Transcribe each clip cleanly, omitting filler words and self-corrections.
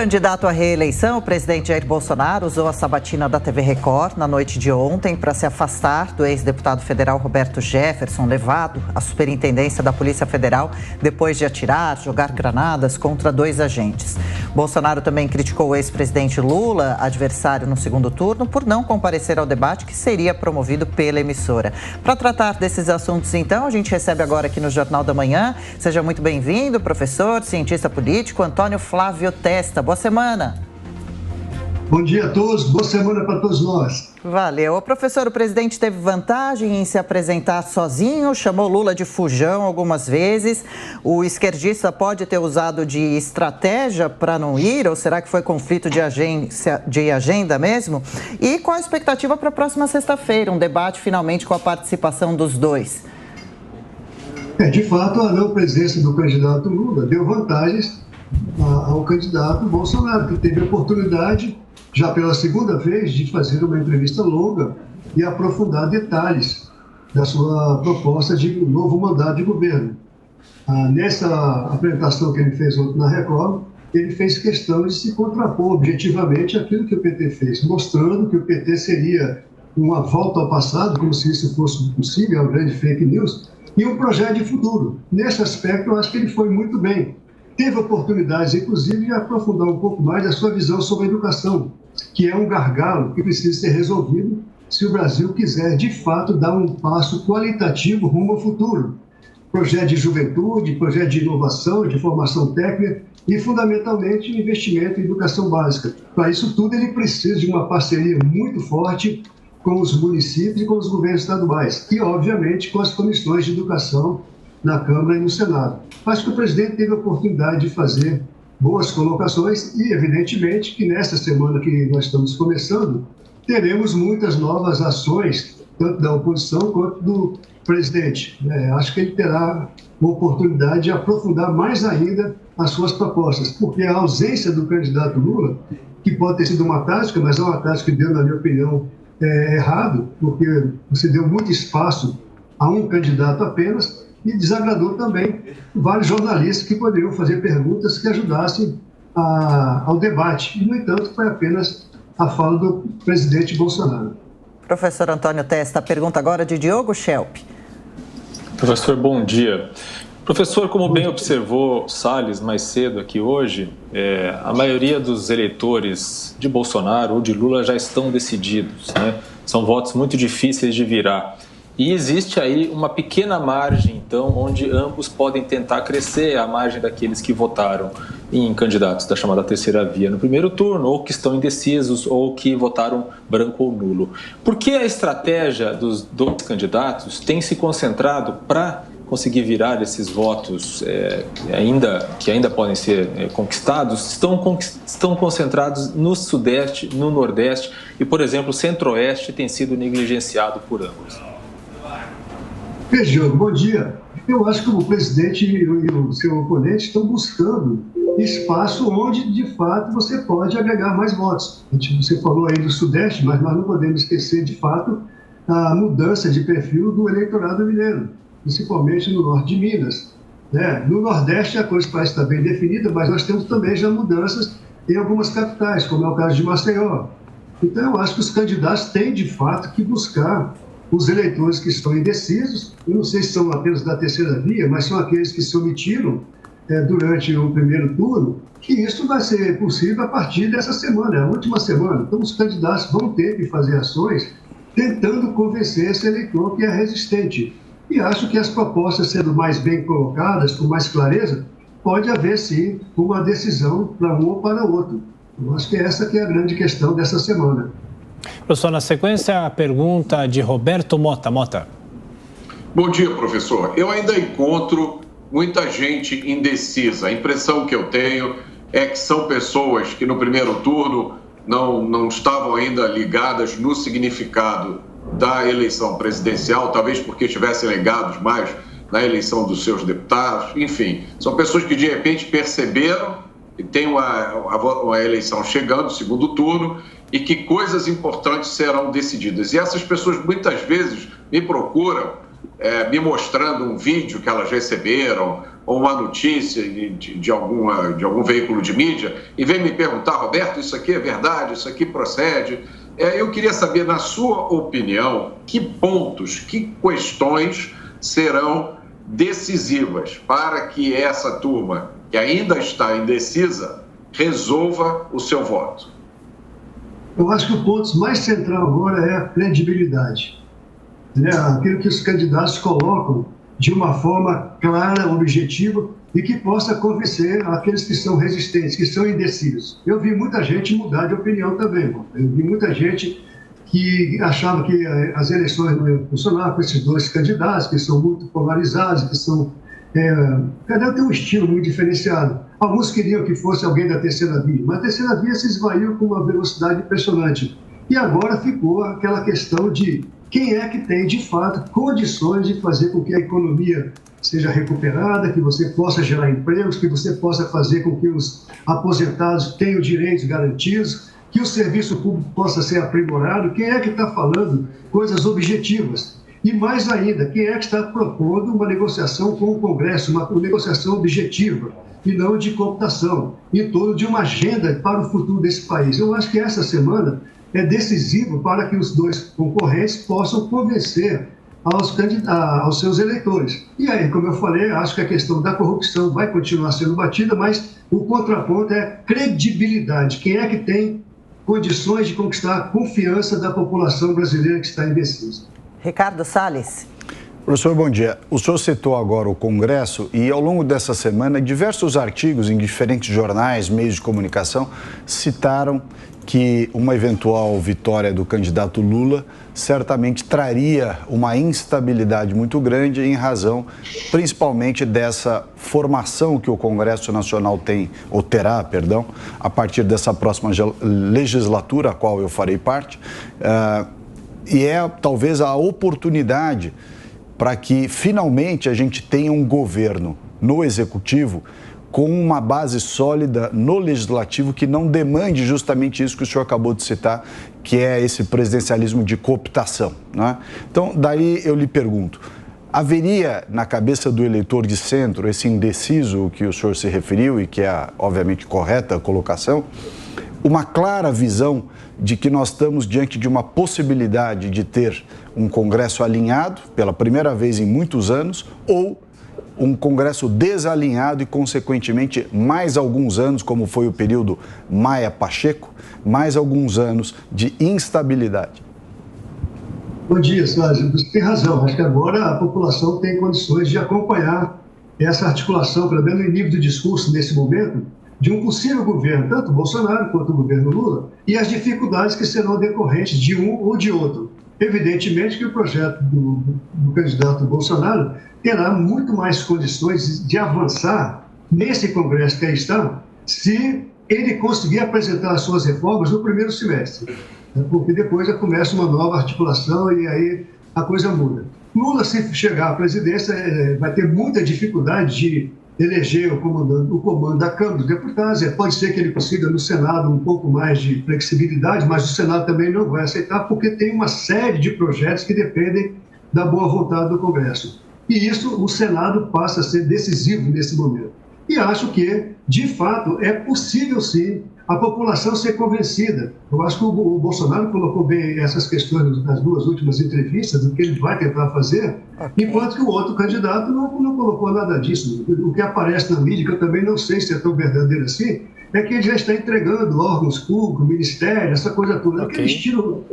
candidato à reeleição, o presidente Jair Bolsonaro usou a sabatina da TV Record na noite de ontem para se afastar do ex-deputado federal Roberto Jefferson, levado à superintendência da Polícia Federal depois de atirar, jogar granadas contra 2 agentes. Bolsonaro também criticou o ex-presidente Lula, adversário no segundo turno, por não comparecer ao debate que seria promovido pela emissora. Para tratar desses assuntos, então, a gente recebe agora aqui no Jornal da Manhã. Seja muito bem-vindo, professor, cientista político, Antônio Flávio Testa. Boa semana. Bom dia a todos, boa semana para todos nós. Valeu. O professor, o presidente teve vantagem em se apresentar sozinho, chamou Lula de fujão algumas vezes. O esquerdista pode ter usado de estratégia para não ir, ou será que foi conflito de agenda mesmo? E qual a expectativa para a próxima sexta-feira, um debate finalmente com a participação dos dois? De fato, a não presença do candidato Lula deu vantagens ao candidato Bolsonaro, que teve a oportunidade, já pela segunda vez, de fazer uma entrevista longa e aprofundar detalhes da sua proposta de novo mandato de governo. Nessa apresentação que ele fez ontem na Record, ele fez questão de se contrapor objetivamente àquilo que o PT fez, mostrando que o PT seria uma volta ao passado, como se isso fosse possível, é uma grande fake news, e um projeto de futuro. Nesse aspecto, eu acho que ele foi muito bem. Teve oportunidades, inclusive, de aprofundar um pouco mais a sua visão sobre a educação, que é um gargalo que precisa ser resolvido se o Brasil quiser, de fato, dar um passo qualitativo rumo ao futuro. Projeto de juventude, projeto de inovação, de formação técnica e, fundamentalmente, investimento em educação básica. Para isso tudo, ele precisa de uma parceria muito forte com os municípios e com os governos estaduais e, obviamente, com as comissões de educação na Câmara e no Senado. Acho que o presidente teve a oportunidade de fazer boas colocações e, evidentemente, que nesta semana que nós estamos começando, teremos muitas novas ações, tanto da oposição quanto do presidente. Acho que ele terá uma oportunidade de aprofundar mais ainda as suas propostas, porque a ausência do candidato Lula, que pode ter sido uma tática, mas é uma tática que deu, na minha opinião, errado, porque você deu muito espaço a um candidato apenas e desagradou também vários jornalistas que poderiam fazer perguntas que ajudassem ao debate. E, no entanto, foi apenas a fala do presidente Bolsonaro. Professor Antônio Testa, a pergunta agora de Diogo Schelp. Professor, bom dia. Professor, como bem observou Salles mais cedo aqui hoje, a maioria dos eleitores de Bolsonaro ou de Lula já estão decididos, né? São votos muito difíceis de virar. E existe aí uma pequena margem, então, onde ambos podem tentar crescer a margem daqueles que votaram em candidatos da chamada terceira via no primeiro turno, ou que estão indecisos, ou que votaram branco ou nulo. Por que a estratégia dos dois candidatos tem se concentrado para conseguir virar esses votos que ainda podem ser conquistados, estão concentrados no Sudeste, no Nordeste e, por exemplo, o Centro-Oeste tem sido negligenciado por ambos? Diogo, bom dia. Eu acho que o presidente e o seu oponente estão buscando espaço onde, de fato, você pode agregar mais votos. Você falou aí do Sudeste, mas nós não podemos esquecer, de fato, a mudança de perfil do eleitorado mineiro, principalmente no norte de Minas. No Nordeste a coisa parece estar bem definida, mas nós temos também já mudanças em algumas capitais, como é o caso de Maceió. Então eu acho que os candidatos têm, de fato, que buscar os eleitores que estão indecisos. Eu não sei se são apenas da terceira via, mas são aqueles que se omitiram durante o primeiro turno, que isso vai ser possível a partir dessa semana, é a última semana. Então os candidatos vão ter que fazer ações tentando convencer esse eleitor que é resistente. E acho que as propostas sendo mais bem colocadas, com mais clareza, pode haver, sim, uma decisão para um ou para o outro. Eu acho que essa que é a grande questão dessa semana. Professor, na sequência, a pergunta de Roberto Mota. Mota. Bom dia, professor. Eu ainda encontro muita gente indecisa. A impressão que eu tenho é que são pessoas que no primeiro turno não estavam ainda ligadas no significado da eleição presidencial, talvez porque estivessem ligados mais na eleição dos seus deputados. Enfim, são pessoas que de repente perceberam que tem uma eleição chegando, segundo turno, e que coisas importantes serão decididas. E essas pessoas muitas vezes me procuram me mostrando um vídeo que elas receberam ou uma notícia de algum veículo de mídia e vem me perguntar, Roberto, isso aqui é verdade, isso aqui procede. Eu queria saber, na sua opinião, que pontos, que questões serão decisivas para que essa turma, que ainda está indecisa, resolva o seu voto? Eu acho que o ponto mais central agora é a credibilidade. Aquilo que os candidatos colocam de uma forma clara, objetiva e que possa convencer aqueles que são resistentes, que são indecisos. Eu vi muita gente mudar de opinião também, irmão. Eu vi muita gente que achava que as eleições não iam funcionar com esses dois candidatos, que são muito polarizados, que são... cada um tem um estilo muito diferenciado. Alguns queriam que fosse alguém da terceira via, mas a terceira via se esvaiu com uma velocidade impressionante. E agora ficou aquela questão de quem é que tem, de fato, condições de fazer com que a economia seja recuperada, que você possa gerar empregos, que você possa fazer com que os aposentados tenham direitos garantidos, que o serviço público possa ser aprimorado. Quem é que está falando coisas objetivas? E mais ainda, quem é que está propondo uma negociação com o Congresso, uma negociação objetiva e não de cooptação, em torno de uma agenda para o futuro desse país? Eu acho que essa semana é decisivo para que os dois concorrentes possam convencer aos seus eleitores. E aí, como eu falei, acho que a questão da corrupção vai continuar sendo batida, mas o contraponto é credibilidade. Quem é que tem condições de conquistar a confiança da população brasileira que está indecisa? Ricardo Salles. Professor, bom dia. O senhor citou agora o Congresso e, ao longo dessa semana, diversos artigos em diferentes jornais, meios de comunicação, citaram que uma eventual vitória do candidato Lula certamente traria uma instabilidade muito grande em razão, principalmente, dessa formação que o Congresso Nacional tem, ou terá, perdão, a partir dessa próxima legislatura, a qual eu farei parte, e é talvez a oportunidade para que finalmente a gente tenha um governo no Executivo com uma base sólida no Legislativo que não demande justamente isso que o senhor acabou de citar, que é esse presidencialismo de cooptação, né? Então, daí eu lhe pergunto, haveria na cabeça do eleitor de centro, esse indeciso que o senhor se referiu e que é, obviamente, correta a colocação, uma clara visão de que nós estamos diante de uma possibilidade de ter um Congresso alinhado, pela primeira vez em muitos anos, ou um Congresso desalinhado e, consequentemente, mais alguns anos, como foi o período Maia-Pacheco, mais alguns anos de instabilidade? Bom dia, Sérgio. Você tem razão. Acho que agora a população tem condições de acompanhar essa articulação, pelo menos em nível de discurso nesse momento, de um possível governo, tanto Bolsonaro quanto o governo Lula, e as dificuldades que serão decorrentes de um ou de outro. Evidentemente que o projeto do candidato Bolsonaro terá muito mais condições de avançar nesse Congresso que aí está, se ele conseguir apresentar as suas reformas no primeiro semestre, porque depois já começa uma nova articulação e aí a coisa muda. Lula, se chegar à presidência, vai ter muita dificuldade de eleger o comando da Câmara dos Deputados. Pode ser que ele consiga no Senado um pouco mais de flexibilidade, mas o Senado também não vai aceitar, porque tem uma série de projetos que dependem da boa vontade do Congresso. E isso, o Senado passa a ser decisivo nesse momento. E acho que, de fato, é possível, sim, a população ser convencida. Eu acho que o Bolsonaro colocou bem essas questões nas duas últimas entrevistas, do que ele vai tentar fazer, enquanto que o outro candidato não colocou nada disso. O que aparece na mídia, que eu também não sei se é tão verdadeiro assim, é que ele já está entregando órgãos públicos, ministério, essa coisa toda. Aquele estilo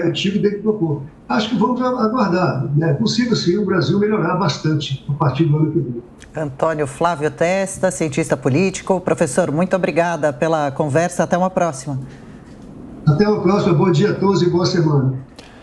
antigo dele propor. Acho que vamos aguardar. É possível, sim, o Brasil melhorar bastante a partir do ano que vem. Antônio Flávio Testa, cientista político. Professor, muito obrigada pela conversa. Até uma próxima. Até uma próxima. Bom dia a todos e boa semana.